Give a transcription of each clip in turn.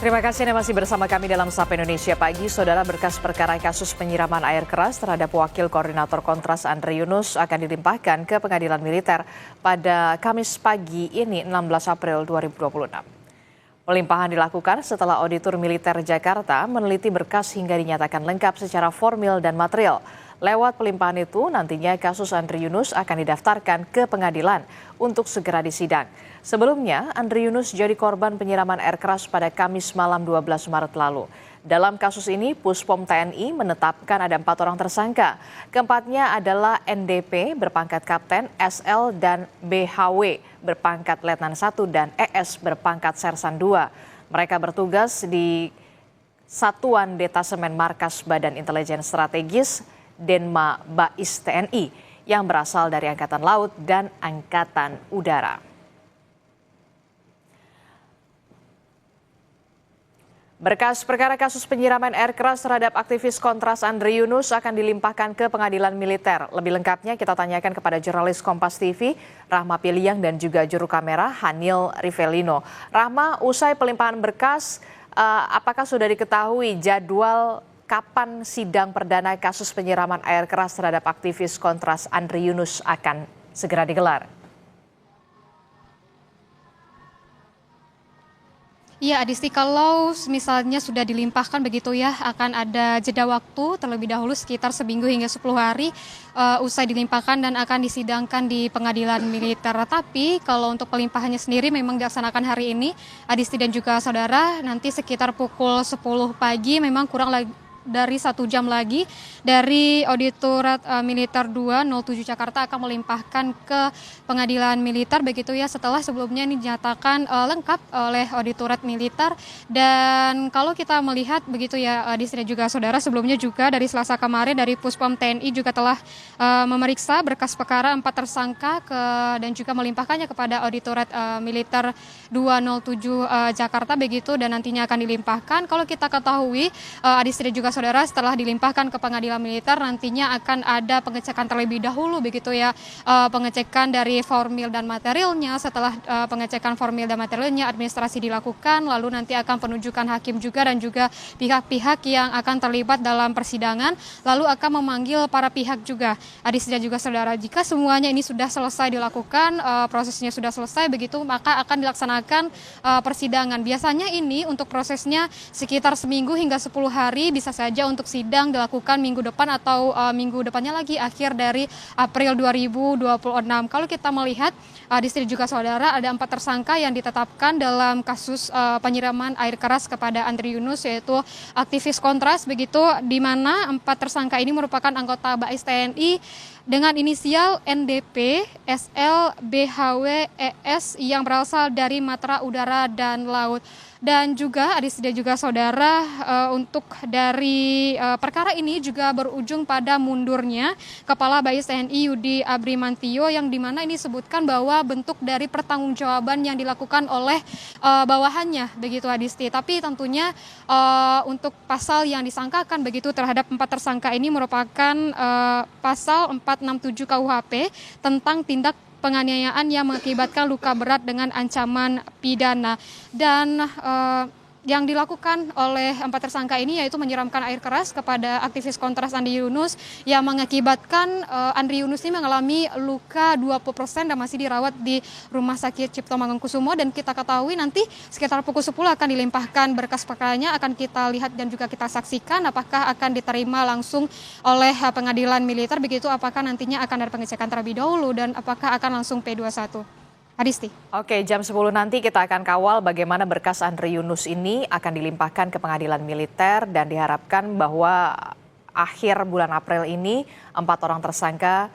Terima kasih Anda masih bersama kami dalam Sapa Indonesia Pagi. Saudara, berkas perkara kasus penyiraman air keras terhadap Wakil Koordinator Kontras Andre Yunus akan dilimpahkan ke Pengadilan Militer pada Kamis pagi ini 16 April 2026. Pelimpahan dilakukan setelah Auditor Militer Jakarta meneliti berkas hingga dinyatakan lengkap secara formil dan material. Lewat pelimpahan itu, nantinya kasus Andre Yunus akan didaftarkan ke pengadilan untuk segera disidang. Sebelumnya, Andre Yunus jadi korban penyiraman air keras pada Kamis malam 12 Maret lalu. Dalam kasus ini, Puspom TNI menetapkan ada 4 orang tersangka. Keempatnya adalah NDP berpangkat Kapten, SL dan BHW berpangkat Letnan 1 dan ES berpangkat Sersan 2. Mereka bertugas di Satuan Detasemen Markas Badan Intelijen Strategis Denma Bais TNI yang berasal dari Angkatan Laut dan Angkatan Udara. Berkas perkara kasus penyiraman air keras terhadap aktivis Kontras Andre Yunus akan dilimpahkan ke Pengadilan Militer. Lebih lengkapnya kita tanyakan kepada jurnalis Kompas TV, Rahma Piliang dan juga juru kamera Hanil Rivelino. Rahma, usai pelimpahan berkas, apakah sudah diketahui jadwal kapan sidang perdana kasus penyiraman air keras terhadap aktivis Kontras Andre Yunus akan segera digelar? Iya, Adisti, kalau misalnya sudah dilimpahkan begitu ya, akan ada jeda waktu terlebih dahulu sekitar seminggu hingga 10 hari usai dilimpahkan dan akan disidangkan di Pengadilan Militer. Tapi kalau untuk pelimpahannya sendiri memang dilaksanakan hari ini, Adisti dan juga saudara, nanti sekitar pukul 10 pagi memang kurang dari 1 jam lagi dari Auditorat Militer 207 Jakarta akan melimpahkan ke Pengadilan Militer begitu ya, setelah sebelumnya ini dinyatakan lengkap oleh Auditorat Militer. Dan kalau kita melihat begitu ya, di sini juga saudara, sebelumnya juga dari Selasa kemarin dari Puspom TNI juga telah memeriksa berkas perkara 4 tersangka dan juga melimpahkannya kepada Auditorat Militer 207 Jakarta begitu, dan nantinya akan dilimpahkan. Kalau kita ketahui di sini juga saudara, setelah dilimpahkan ke Pengadilan Militer nantinya akan ada pengecekan terlebih dahulu begitu ya, pengecekan dari formil dan materialnya. Setelah pengecekan formil dan materialnya, administrasi dilakukan, lalu nanti akan penunjukan hakim juga dan juga pihak-pihak yang akan terlibat dalam persidangan, lalu akan memanggil para pihak juga. Adis dan juga saudara, jika semuanya ini sudah selesai dilakukan, prosesnya sudah selesai begitu, maka akan dilaksanakan persidangan. Biasanya ini untuk prosesnya sekitar seminggu hingga 10 hari, bisa saja untuk sidang dilakukan minggu depan atau minggu depannya lagi, akhir dari April 2026. Kalau kita melihat di sini juga saudara, ada 4 tersangka yang ditetapkan dalam kasus penyiraman air keras kepada Andre Yunus, yaitu aktivis Kontras begitu, di mana 4 tersangka ini merupakan anggota Bais TNI dengan inisial NDP, SL, BHW, ES yang berasal dari Matra Udara dan Laut. Dan juga Adis dan juga saudara, untuk dari perkara ini juga berujung pada mundurnya Kepala Bais TNI Yudi Abrimantio, yang dimana ini disebutkan bahwa bentuk dari pertanggungjawaban yang dilakukan oleh bawahannya begitu Adisti. Tapi tentunya untuk pasal yang disangkakan begitu terhadap 4 tersangka ini merupakan pasal 467 KUHP tentang tindak penganiayaan yang mengakibatkan luka berat dengan ancaman pidana. Dan yang dilakukan oleh 4 tersangka ini yaitu menyiramkan air keras kepada aktivis Kontras Andre Yunus yang mengakibatkan Andre Yunus ini mengalami luka 20% dan masih dirawat di Rumah Sakit Cipto Mangunkusumo. Dan kita ketahui nanti sekitar pukul 10 akan dilimpahkan berkas perkaranya, akan kita lihat dan juga kita saksikan apakah akan diterima langsung oleh Pengadilan Militer begitu, apakah nantinya akan ada pengecekan terlebih dahulu dan apakah akan langsung P21. Adisti. Oke, jam 10 nanti kita akan kawal bagaimana berkas Andre Yunus ini akan dilimpahkan ke Pengadilan Militer, dan diharapkan bahwa akhir bulan April ini 4 orang tersangka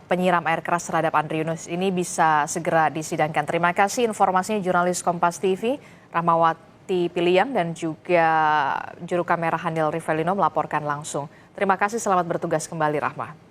penyiram air keras terhadap Andre Yunus ini bisa segera disidangkan. Terima kasih informasinya jurnalis Kompas TV, Rahmawati Piliang dan juga juru kamera Hanil Rivelino melaporkan langsung. Terima kasih, selamat bertugas kembali Rahma.